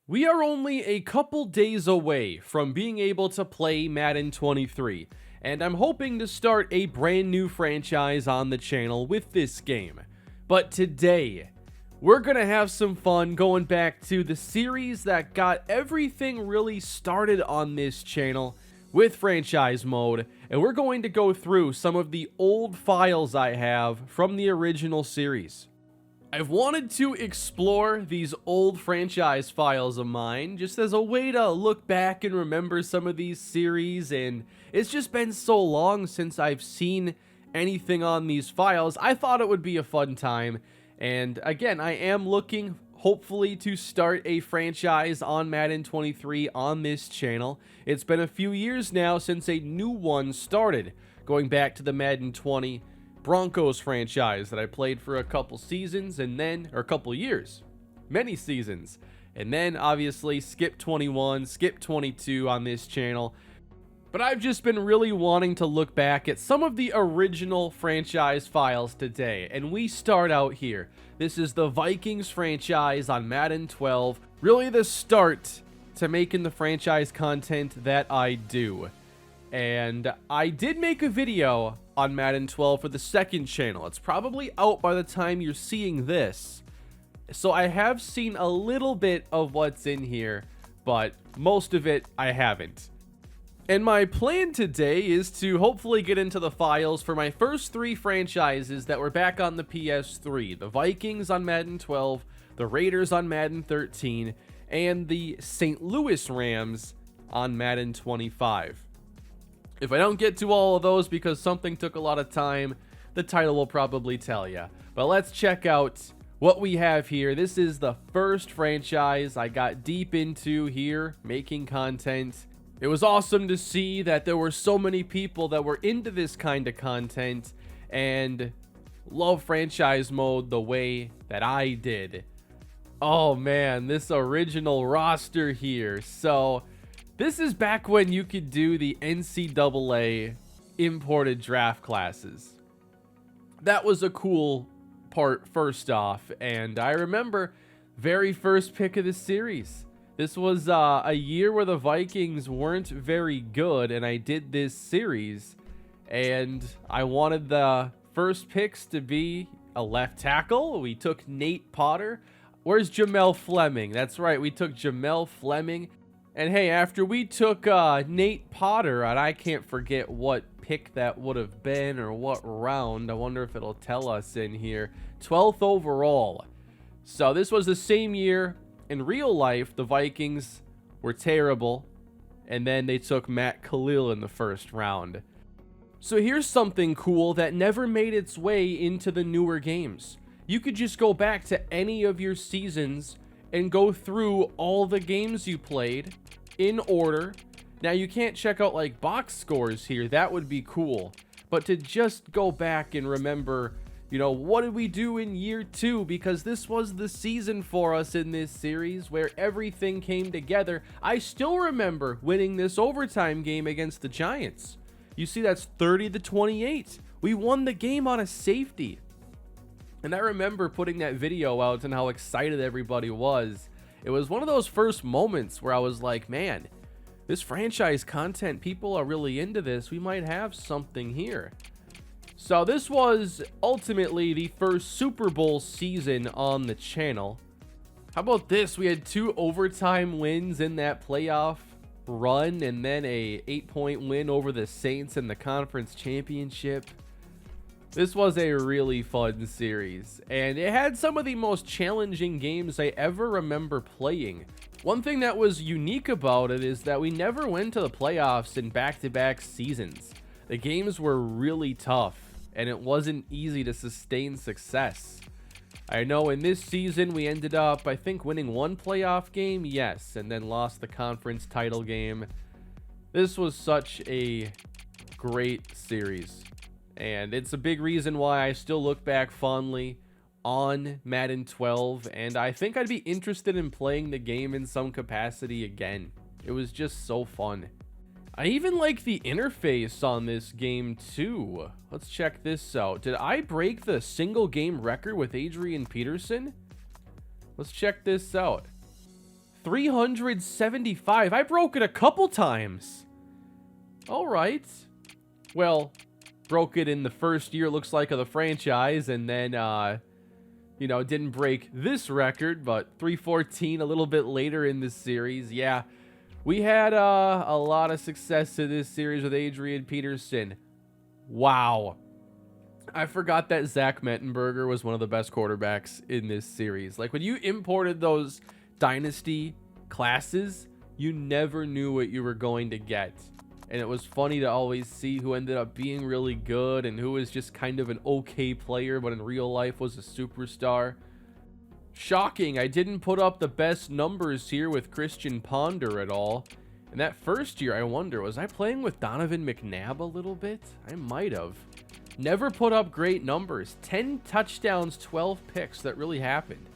We are only a couple days away from being able to play Madden 23, and I'm hoping to start a brand new franchise on the channel with this game. But today, we're gonna have some fun going back to the series that got everything really started on this channel with franchise mode, and we're going to go through some of the old files I have from the original series. I've wanted to explore these old franchise files of mine just as a way to look back and remember some of these series, and it's just been so long since I've seen anything on these files. I thought it would be a fun time, and again, I am looking hopefully to start a franchise on Madden 23 on this channel. It's been a few years now since a new one started, going back to the Madden 20 Broncos franchise that I played for a couple seasons and then, or a couple years, many seasons, and then obviously skip 21, skip 22 on this channel. But I've just been really wanting to look back at some of the original franchise files today, and we start out here. This is the Vikings franchise on Madden 12, really the start to making the franchise content that I do. And I did make a video on Madden 12 for the second channel. It's probably out by the time you're seeing this. So I have seen a little bit of what's in here, but most of it I haven't. And my plan today is to hopefully get into the files for my first three franchises that were back on the PS3. The Vikings on Madden 12, the Raiders on Madden 13, and the St. Louis Rams on Madden 25. If I don't get to all of those because something took a lot of time, the title will probably tell you. But let's check out what we have here. This is the first franchise I got deep into here, making content. It was awesome to see that there were so many people that were into this kind of content and love franchise mode the way that I did. Oh man, this original roster here. So this is back when you could do the NCAA imported draft classes. That was a cool part first off, and I remember very first pick of the series. This was a year where the Vikings weren't very good, and I did this series, and I wanted the first picks to be a left tackle. We took Nate Potter. Where's Jamel Fleming? That's right, we took Jamel Fleming. And hey, after we took Nate Potter, and I can't forget what pick that would have been or what round. I wonder if it'll tell us in here. 12th overall. So this was the same year. In real life, the Vikings were terrible. And then they took Matt Khalil in the first round. So here's something cool that never made its way into the newer games. You could just go back to any of your seasons and go through all the games you played in order. Now you can't check out like box scores here, that would be cool, but to just go back and remember, you know, what did we do in year 2, because this was the season for us in this series where everything came together. I still remember winning this overtime game against the Giants. You see, that's 30-28. We won the game on a safety. And I remember putting that video out and how excited everybody was. It was one of those first moments where I was like, man, this franchise content, people are really into this. We might have something here. So this was ultimately the first Super Bowl season on the channel. How about this? We had 2 overtime wins in that playoff run, and then a 8-point win over the Saints in the conference championship. This was a really fun series, and it had some of the most challenging games I ever remember playing. One thing that was unique about it is that we never went to the playoffs in back-to-back seasons. The games were really tough, and it wasn't easy to sustain success. I know in this season we ended up, I think, winning 1 playoff game, yes, and then lost the conference title game. This was such a great series. And it's a big reason why I still look back fondly on Madden 12, and I think I'd be interested in playing the game in some capacity again. It was just so fun. I even like the interface on this game too. Let's check this out. Did I break the single game record with Adrian Peterson? Let's check this out. 375. I broke it a couple times. All right. Well, broke it in the first year, looks like, of the franchise, and then, you know, didn't break this record, but 314 a little bit later in this series. Yeah, we had a lot of success in this series with Adrian Peterson. Wow. I forgot that Zach Mettenberger was one of the best quarterbacks in this series. Like, when you imported those Dynasty classes, you never knew what you were going to get. And it was funny to always see who ended up being really good and who was just kind of an okay player, but in real life was a superstar. Shocking, I didn't put up the best numbers here with Christian Ponder at all. And that first year, I wonder, was I playing with Donovan McNabb a little bit? I might have. Never put up great numbers. 10 touchdowns, 12 picks. That really happened.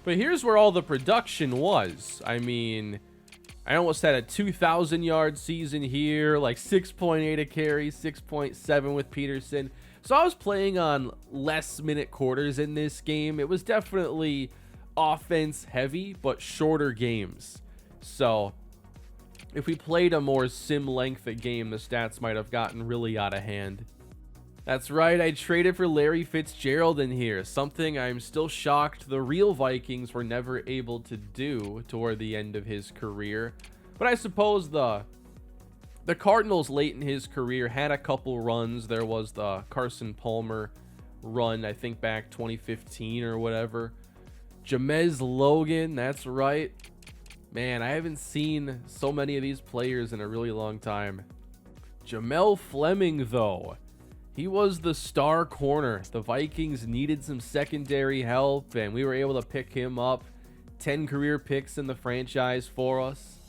But here's where all the production was. I mean, I almost had a 2,000-yard season here, like 6.8 a carry, 6.7 with Peterson. So I was playing on less minute quarters in this game. It was definitely offense heavy, but shorter games. So if we played a more sim length game, the stats might have gotten really out of hand. That's right, I traded for Larry Fitzgerald in here, something I'm still shocked the real Vikings were never able to do toward the end of his career. But I suppose the Cardinals late in his career had a couple runs. There was the Carson Palmer run, I think back 2015 or whatever. Jamez Logan, that's right. Man, I haven't seen so many of these players in a really long time. Jamel Fleming, though. He was the star corner. The Vikings needed some secondary help, and we were able to pick him up. 10 career picks in the franchise for us.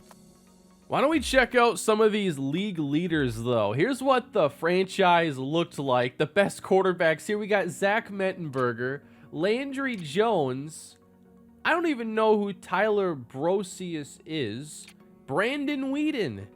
Why don't we check out some of these league leaders, though? Here's what the franchise looked like. The best quarterbacks here. We got Zach Mettenberger, Landry Jones. I don't even know who Tyler Brosius is. Brandon Whedon.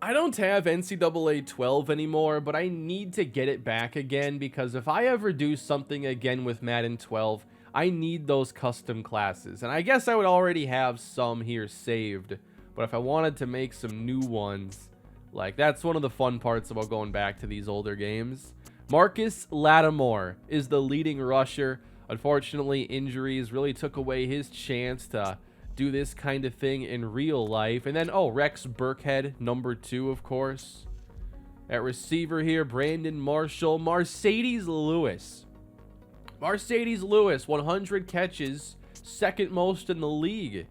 I don't have NCAA 12 anymore, but I need to get it back again because if I ever do something again with Madden 12, I need those custom classes. And I guess I would already have some here saved, but if I wanted to make some new ones, like, that's one of the fun parts about going back to these older games. Marcus Lattimore is the leading rusher. Unfortunately, injuries really took away his chance to do this kind of thing in real life. And then, oh, Rex Burkhead, number 2, of course. At receiver here, Brandon Marshall. Mercedes Lewis. Mercedes Lewis, 100 catches, second most in the league.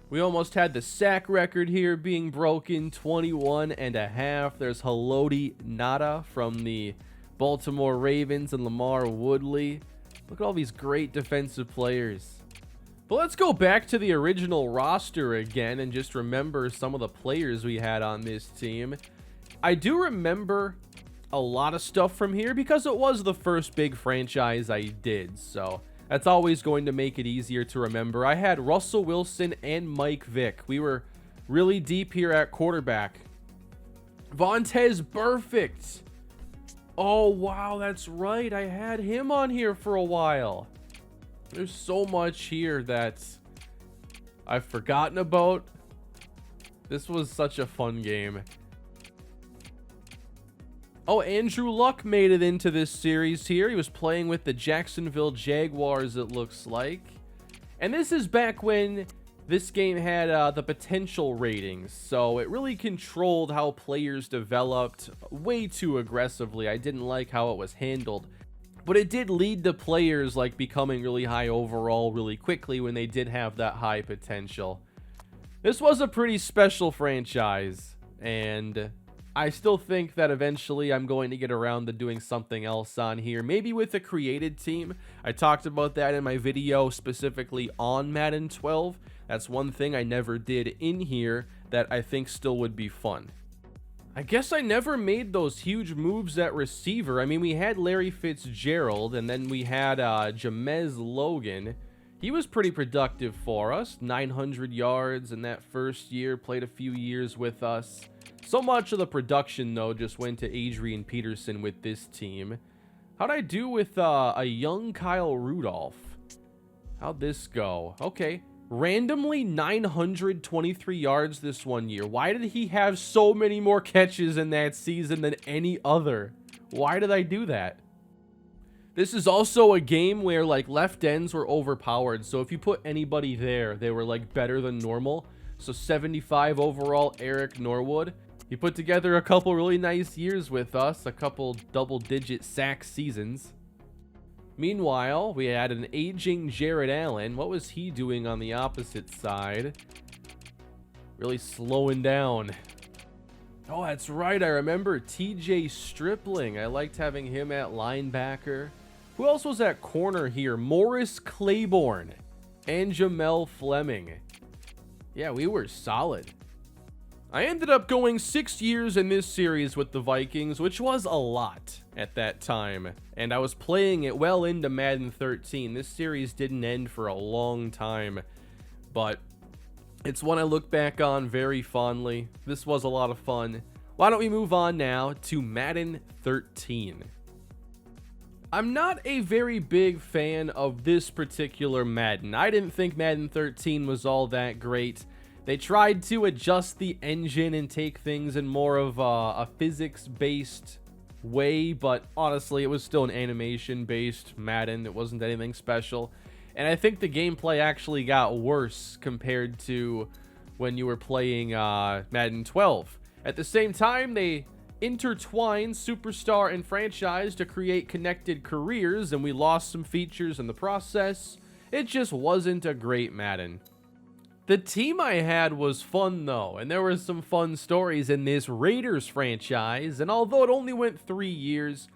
We almost had the sack record here being broken, 21 and a half. There's Haloti Ngata from the Baltimore Ravens and Lamar Woodley. Look at all these great defensive players. But let's go back to the original roster again and just remember some of the players we had on this team. I do remember a lot of stuff from here because it was the first big franchise I did, so that's always going to make it easier to remember. I had Russell Wilson and Mike Vick. We were really deep here at quarterback. Vontaze Burfict. Oh, wow, that's right. I had him on here for a while. There's so much here that I've forgotten about. This was such a fun game. Oh, Andrew Luck made it into this series here. He was playing with the Jacksonville Jaguars, it looks like. And this is back when this game had the potential ratings. So it really controlled how players developed way too aggressively. I didn't like how it was handled. But it did lead to players like becoming really high overall really quickly when they did have that high potential. This was a pretty special franchise, and I still think that eventually I'm going to get around to doing something else on here, maybe with a created team. I talked about that in my video specifically on Madden 12. That's one thing I never did in here that I think still would be fun. I guess I never made those huge moves at receiver. I mean, we had Larry Fitzgerald, and then we had Jamez Logan. He was pretty productive for us. 900 yards in that first year, played a few years with us. So much of the production, though, just went to Adrian Peterson with this team. How'd I do with a young Kyle Rudolph? How'd this go? Okay, Randomly 923 yards this one year. Why did he have so many more catches in that season than any other? Why did I do that? This is also a game where like left ends were overpowered. So if you put anybody there, they were like better than normal. So 75 overall, Eric Norwood. He put together a couple really nice years with us, a couple double-digit sack seasons. Meanwhile, we had an aging Jared Allen. What was he doing on the opposite side? Really slowing down. Oh, that's right. I remember TJ Stripling. I liked having him at linebacker. Who else was at corner here? Morris Claiborne and Jamel Fleming. Yeah, we were solid. I ended up going 6 years in this series with the Vikings, which was a lot at that time. And I was playing it well into Madden 13. This series didn't end for a long time, but it's one I look back on very fondly. This was a lot of fun. Why don't we move on now to Madden 13? I'm not a very big fan of this particular Madden. I didn't think Madden 13 was all that great. They tried to adjust the engine and take things in more of a physics-based way, but honestly, it was still an animation-based Madden. It wasn't anything special. And I think the gameplay actually got worse compared to when you were playing Madden 12. At the same time, they intertwined Superstar and Franchise to create connected careers, and we lost some features in the process. It just wasn't a great Madden. The team I had was fun though, and there were some fun stories in this Raiders franchise, and although it only went 3 years,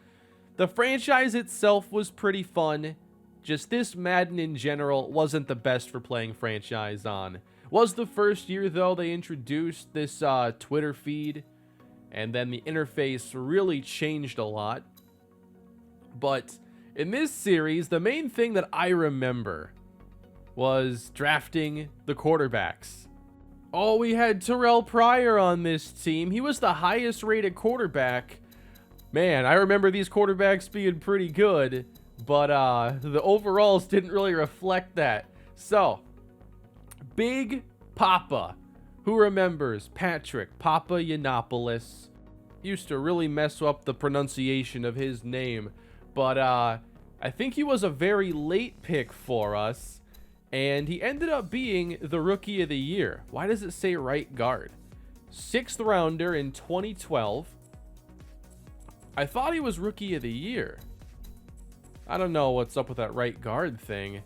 the franchise itself was pretty fun. Just this Madden in general wasn't the best for playing franchise on. Was the first year though they introduced this Twitter feed, and then the interface really changed a lot. But in this series, the main thing that I remember was drafting the quarterbacks. Oh, we had Terrell Pryor on this team. He was the highest rated quarterback. Man, I remember these quarterbacks being pretty good, but the overalls didn't really reflect that. So, Big Papa. Who remembers Patrick Papa Yiannopoulos? Used to really mess up the pronunciation of his name, but I think he was a very late pick for us. And he ended up being the Rookie of the Year. Why does it say right guard? 6th rounder in 2012. I thought he was Rookie of the Year. I don't know what's up with that right guard thing.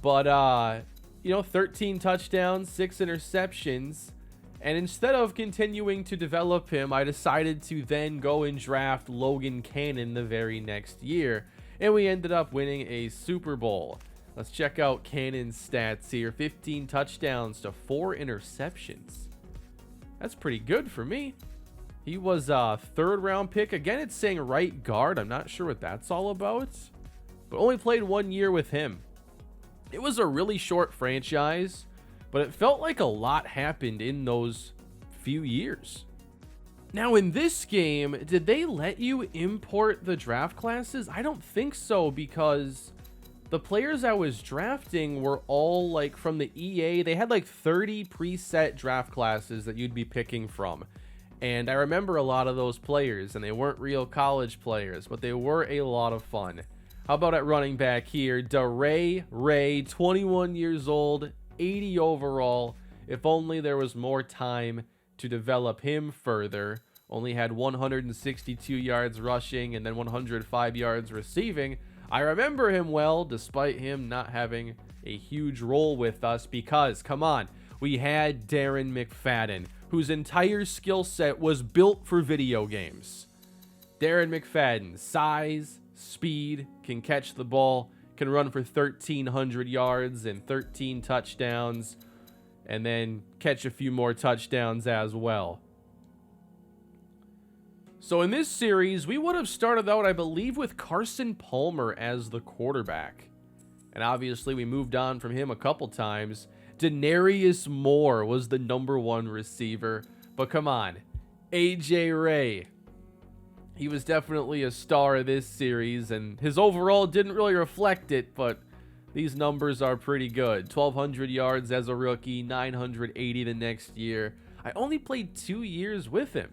But, 13 touchdowns, 6 interceptions. And instead of continuing to develop him, I decided to then go and draft Logan Cannon the very next year. And we ended up winning a Super Bowl. Let's check out Cannon's stats here. 15 touchdowns to 4 interceptions. That's pretty good for me. He was a 3rd round pick. Again, it's saying right guard. I'm not sure what that's all about, but only played 1 year with him. It was a really short franchise, but it felt like a lot happened in those few years. Now, in this game, did they let you import the draft classes? I don't think so, because the players I was drafting were all like from the EA. They had like 30 preset draft classes that you'd be picking from. And I remember a lot of those players, and they weren't real college players, but they were a lot of fun. How about at running back here? DeRay Ray, 21 years old, 80 overall. If only there was more time to develop him further. Only had 162 yards rushing and then 105 yards receiving. I remember him well, despite him not having a huge role with us, because, come on, we had Darren McFadden, whose entire skill set was built for video games. Darren McFadden, size, speed, can catch the ball, can run for 1,300 yards and 13 touchdowns, and then catch a few more touchdowns as well. So in this series, we would have started out, I believe, with Carson Palmer as the quarterback. And obviously, we moved on from him a couple times. Denarius Moore was the #1 receiver. But come on, AJ Ray. He was definitely a star of this series, and his overall didn't really reflect it, but these numbers are pretty good. 1,200 yards as a rookie, 980 the next year. I only played 2 years with him.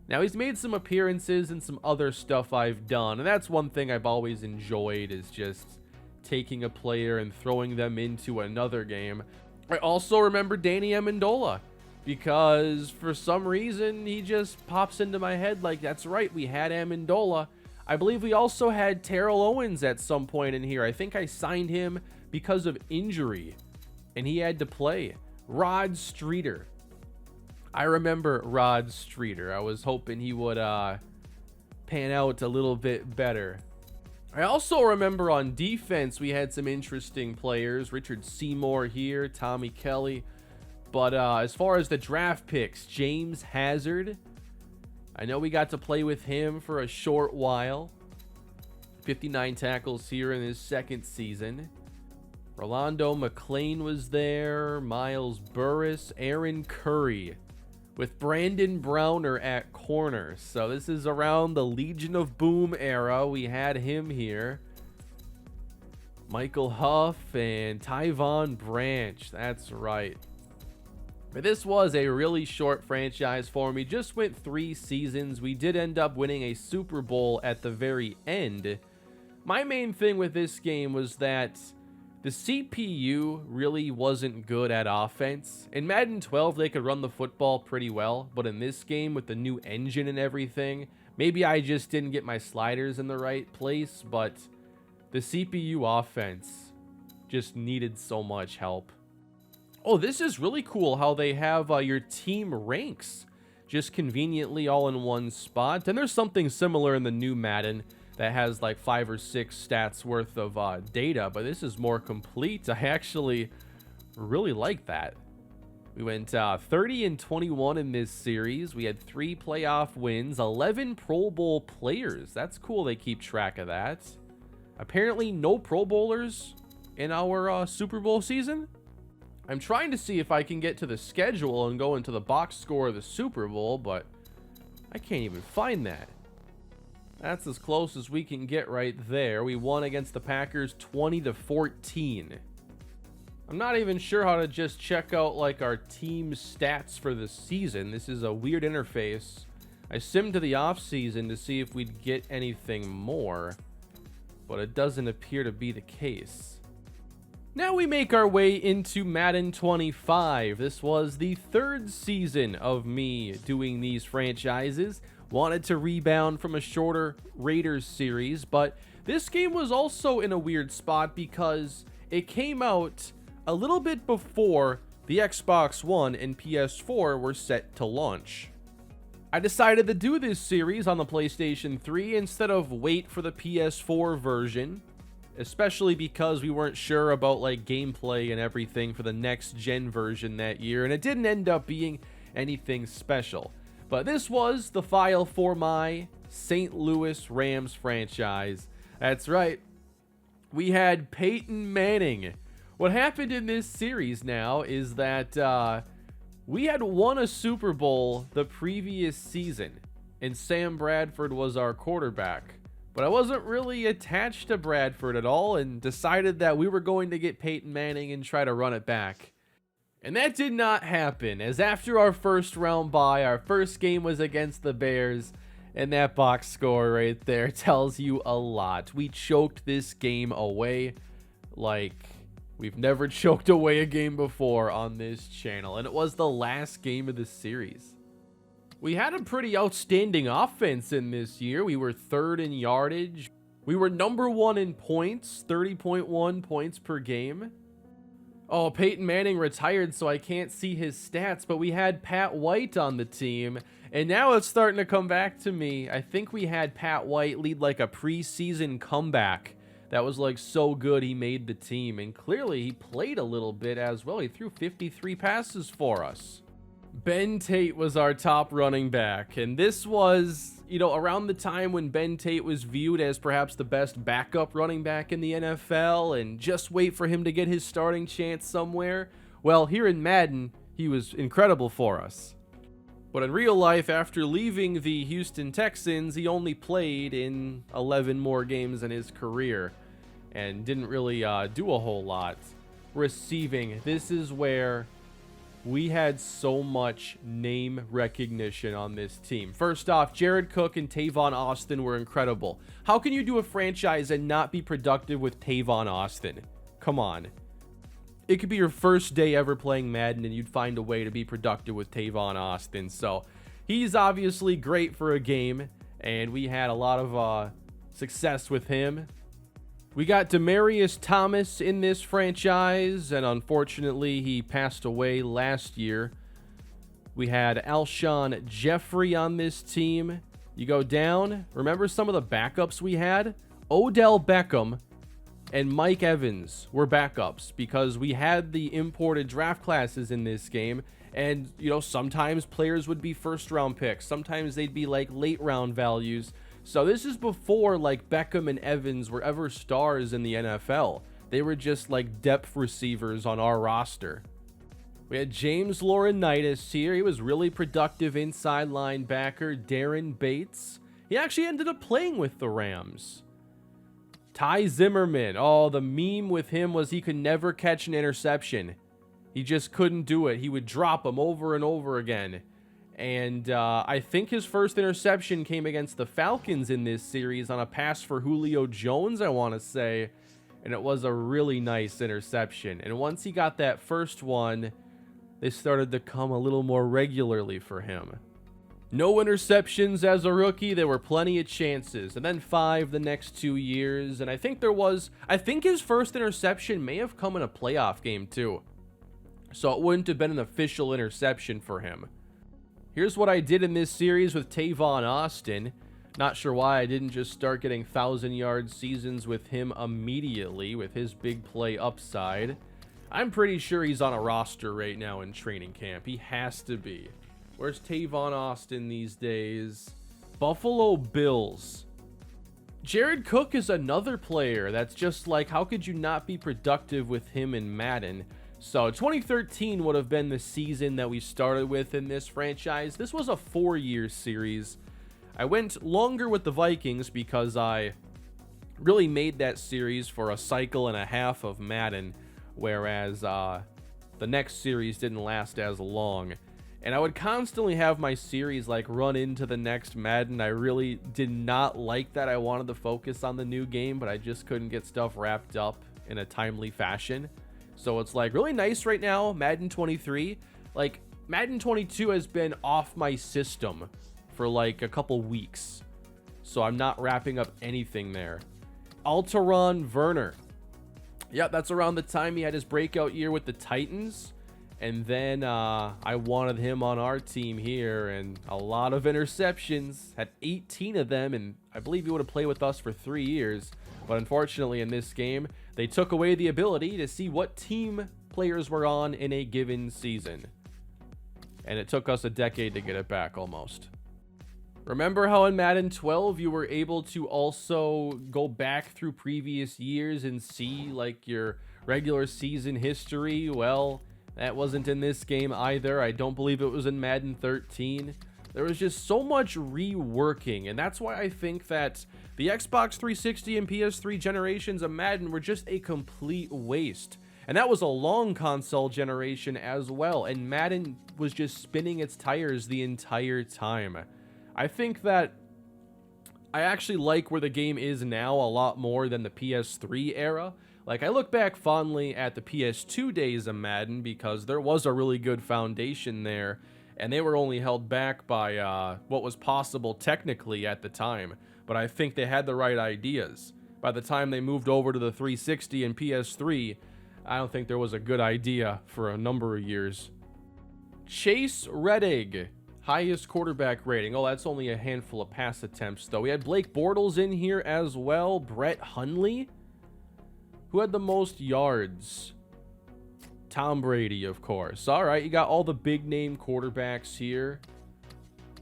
Now, he's made some appearances and some other stuff I've done, and that's one thing I've always enjoyed, is just taking a player and throwing them into another game. I also remember Danny Amendola, because for some reason he just pops into my head like, that's right, we had Amendola. I believe we also had Terrell Owens at some point in here. I think I signed him because of injury, and he had to play. Rod Streeter. I remember Rod Streeter. I was hoping he would pan out a little bit better. I also remember on defense we had some interesting players. Richard Seymour here, Tommy Kelly. But as far as the draft picks, James Hazard. I know we got to play with him for a short while. 59 tackles here in his second season. Rolando McClain was there. Miles Burris. Aaron Curry. With Brandon Browner at corner. So this is around the Legion of Boom era. We had him here. Michael Huff and Tyvon Branch. That's right. But this was a really short franchise for me. Just went 3 seasons. We did end up winning a Super Bowl at the very end. My main thing with this game was that the CPU really wasn't good at offense. In Madden 12, they could run the football pretty well, but in this game, with the new engine and everything, maybe I just didn't get my sliders in the right place, but the CPU offense just needed so much help. Oh, this is really cool how they have your team ranks just conveniently all in one spot. And there's something similar in the new Madden that has like 5 or 6 stats worth of data, but this is more complete. I actually really like that. We went 30-21 in this series. We had 3 playoff wins, 11 Pro Bowl players. That's cool. They keep track of that. Apparently no Pro Bowlers in our Super Bowl season. I'm trying to see if I can get to the schedule and go into the box score of the Super Bowl, but I can't even find that. That's as close as we can get right there. We won against the Packers 20-14. I'm not even sure how to just check out like our team stats for the season. This is a weird interface. I simmed to the off season to see if we'd get anything more, but it doesn't appear to be the case. Now we make our way into Madden 25. This was the 3rd season of me doing these franchises. Wanted to rebound from a shorter Raiders series, but this game was also in a weird spot because it came out a little bit before the Xbox One and PS4 were set to launch. I decided to do this series on the PlayStation 3 instead of wait for the PS4 version, especially because we weren't sure about like gameplay and everything for the next gen version that year, and it didn't end up being anything special. But this was the file for my St. Louis Rams franchise. That's right. We had Peyton Manning. What happened in this series now is that we had won a Super Bowl the previous season, and Sam Bradford was our quarterback. But I wasn't really attached to Bradford at all and decided that we were going to get Peyton Manning and try to run it back. And that did not happen, as after our first round bye, our first game was against the Bears, and that box score right there tells you a lot. We choked this game away like we've never choked away a game before on this channel, and it was the last game of the series. We had a pretty outstanding offense in this year. We were 3rd in yardage. We were number 1 in points, 30.1 points per game. Oh, Peyton Manning retired, so I can't see his stats, but we had Pat White on the team, and now it's starting to come back to me. I think we had Pat White lead like a preseason comeback that was like so good he made the team, and clearly he played a little bit as well. He threw 53 passes for us. Ben Tate was our top running back, and this was, you know, around the time when Ben Tate was viewed as perhaps the best backup running back in the NFL, and just wait for him to get his starting chance somewhere. Well, here in Madden, he was incredible for us. But in real life, after leaving the Houston Texans, he only played in 11 more games in his career. and didn't really do a whole lot. Receiving, this is where we had so much name recognition on this team. First off, Jared Cook and Tavon Austin were incredible. How can you do a franchise and not be productive with Tavon Austin? Come on. It could be your first day ever playing Madden and you'd find a way to be productive with Tavon Austin. So he's obviously great for a game, and we had a lot of success with him. We got Demaryius Thomas in this franchise, and unfortunately, he passed away last year. We had Alshon Jeffrey on this team. You go down, remember some of the backups we had? Odell Beckham and Mike Evans were backups because we had the imported draft classes in this game, and, you know, sometimes players would be first-round picks. Sometimes they'd be, like, late-round values. So this is before, like, Beckham and Evans were ever stars in the NFL. They were just, like, depth receivers on our roster. We had James Laurinaitis here. He was really productive inside linebacker. Darren Bates. He actually ended up playing with the Rams. Ty Zimmerman. Oh, the meme with him was he could never catch an interception. He just couldn't do it. He would drop them over and over again. And I think his first interception came against the Falcons in this series on a pass for Julio Jones, I want to say. And it was a really nice interception. And once he got that first one, they started to come a little more regularly for him. No interceptions as a rookie. There were plenty of chances. And then 5 the next 2 years. And I think his first interception may have come in a playoff game too. So it wouldn't have been an official interception for him. Here's what I did in this series with Tavon Austin. Not sure why I didn't just start getting 1,000-yard seasons with him immediately with his big play upside. I'm pretty sure he's on a roster right now in training camp. He has to be. Where's Tavon Austin these days? Buffalo Bills. Jared Cook is another player that's just like, how could you not be productive with him in Madden? So 2013 would have been the season that we started with in this franchise. This was a 4-year series. I went longer with the Vikings because I really made that series for a cycle and a half of Madden, whereas the next series didn't last as long. And I would constantly have my series like run into the next Madden. I really did not like that. I wanted to focus on the new game, but I just couldn't get stuff wrapped up in a timely fashion. So it's like really nice right now, Madden 23. Like Madden 22 has been off my system for like a couple weeks. So I'm not wrapping up anything there. Alteron Werner. Yep, that's around the time he had his breakout year with the Titans. And then I wanted him on our team here, and a lot of interceptions. Had 18 of them, and I believe he would have played with us for 3 years. But unfortunately in this game, they took away the ability to see what team players were on in a given season. And it took us a decade to get it back almost. Remember how in Madden 12 you were able to also go back through previous years and see like your regular season history? Well, that wasn't in this game either. I don't believe it was in Madden 13. There was just so much reworking, and that's why I think that the Xbox 360 and PS3 generations of Madden were just a complete waste. And that was a long console generation as well, and Madden was just spinning its tires the entire time. I think that I actually like where the game is now a lot more than the PS3 era. Like, I look back fondly at the PS2 days of Madden because there was a really good foundation there, and they were only held back by what was possible technically at the time. But I think they had the right ideas. By the time they moved over to the 360 and PS3, I don't think there was a good idea for a number of years. Chase Rettig, highest quarterback rating. Oh, that's only a handful of pass attempts, though. We had Blake Bortles in here as well. Brett Hundley. Who had the most yards? Tom Brady, of course. All right, you got all the big-name quarterbacks here.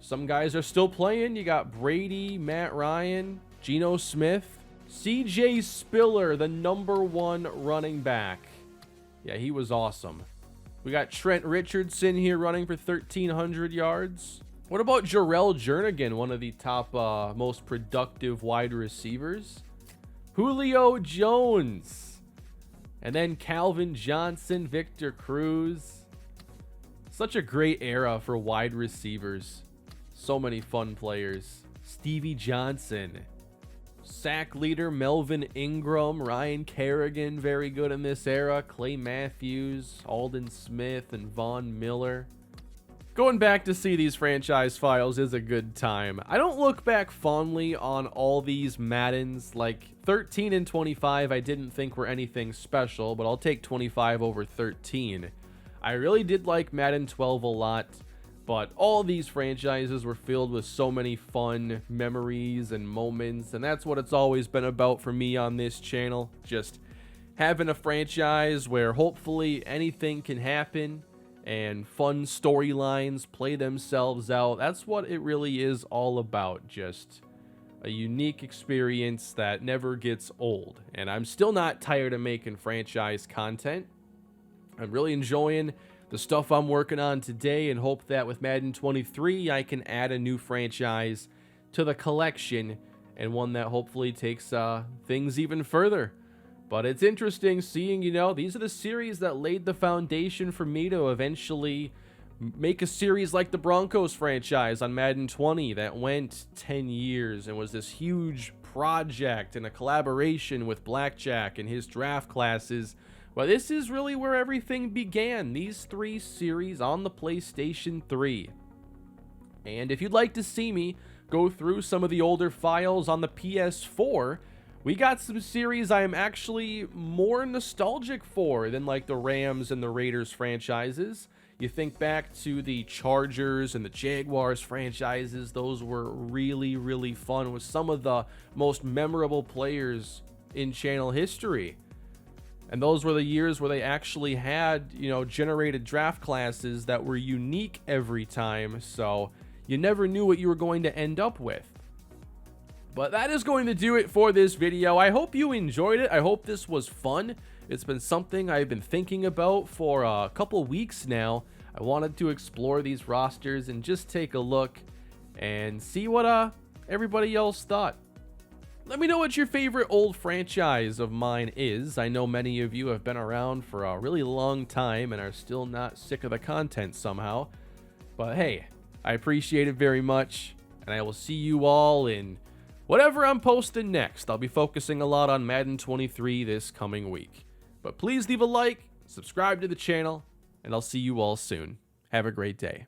Some guys are still playing. You got Brady, Matt Ryan, Geno Smith. CJ Spiller, the #1 running back. Yeah, he was awesome. We got Trent Richardson here running for 1,300 yards. What about Jarrell Jernigan, one of the top most productive wide receivers? Julio Jones. And then Calvin Johnson, Victor Cruz. Such a great era for wide receivers. So many fun players. Stevie Johnson. Sack leader Melvin Ingram, Ryan Kerrigan, very good in this era. Clay Matthews, Aldon Smith, and Von Miller. Going back to see these franchise files is a good time. I don't look back fondly on all these Maddens. Like 13 and 25 I didn't think were anything special, but I'll take 25 over 13. I really did like Madden 12 a lot, but all these franchises were filled with so many fun memories and moments, and that's what it's always been about for me on this channel. Just having a franchise where hopefully anything can happen and fun storylines play themselves out. That's what it really is all about. Just a unique experience that never gets old. And I'm still not tired of making franchise content. I'm really enjoying the stuff I'm working on today and hope that with Madden 23 I can add a new franchise to the collection, and one that hopefully takes things even further. But it's interesting seeing, these are the series that laid the foundation for me to eventually make a series like the Broncos franchise on Madden 20 that went 10 years and was this huge project and a collaboration with Blackjack and his draft classes. Well, this is really where everything began, these 3 series on the PlayStation 3. And if you'd like to see me go through some of the older files on the PS4, we got some series I am actually more nostalgic for than like the Rams and the Raiders franchises. You think back to the Chargers and the Jaguars franchises, those were really, really fun with some of the most memorable players in channel history. And those were the years where they actually had, generated draft classes that were unique every time, so you never knew what you were going to end up with. But that is going to do it for this video. I hope you enjoyed it. I hope this was fun. It's been something I've been thinking about for a couple weeks now. I wanted to explore these rosters and just take a look and see what everybody else thought. Let me know what your favorite old franchise of mine is. I know many of you have been around for a really long time and are still not sick of the content somehow. But hey, I appreciate it very much, and I will see you all in whatever I'm posting next. I'll be focusing a lot on Madden 23 this coming week. But please leave a like, subscribe to the channel, and I'll see you all soon. Have a great day.